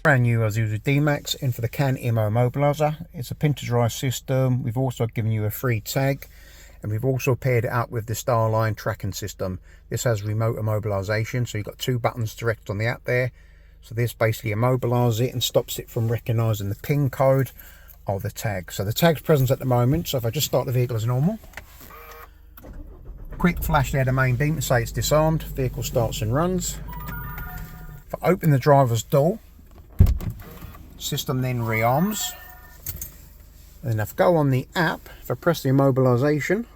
Brand new Isuzu D-Max in for the Can-IMMO immobiliser. It's a pin to dry system. We've also given you a free tag, and we've also paired it up with the Starline tracking system. This has remote immobilisation, so you've got two buttons direct on the app there. So this basically immobilises it and stops it from recognising the pin code of the tag. So the tag's present at the moment, so if I just start the vehicle as normal, quick flash there the main beam to say it's disarmed, vehicle starts and runs. If I open the driver's door, system then rearms, and if I go on the app, if I press the immobilisation,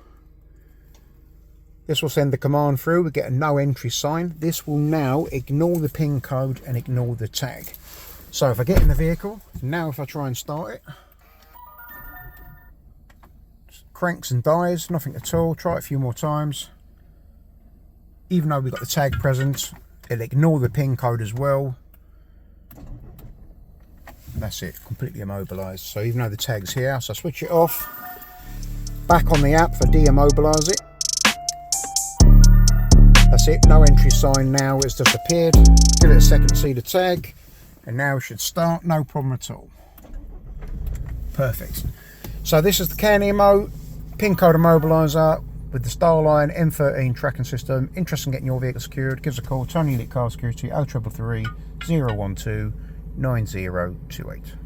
this will send the command through. We get a no entry sign. This will now ignore the pin code and ignore the tag. So if I get in the vehicle now, if I try and start it, cranks and dies, nothing at all. Try it a few more times. Even though we've got the tag present, it'll ignore the pin code as well. That's it, completely immobilised. So even though the tag's here, so I switch it off, back on the app for de-immobilise it. That's it, no entry sign now, it's just appeared. Give it a second to see the tag, and now it should start, no problem at all. Perfect. So this is the Can-IMMO pin code immobiliser with the Starline M13 tracking system. Interested in getting your vehicle secured? Give us a call, Tony Elite Car Security, 0333 012 9028.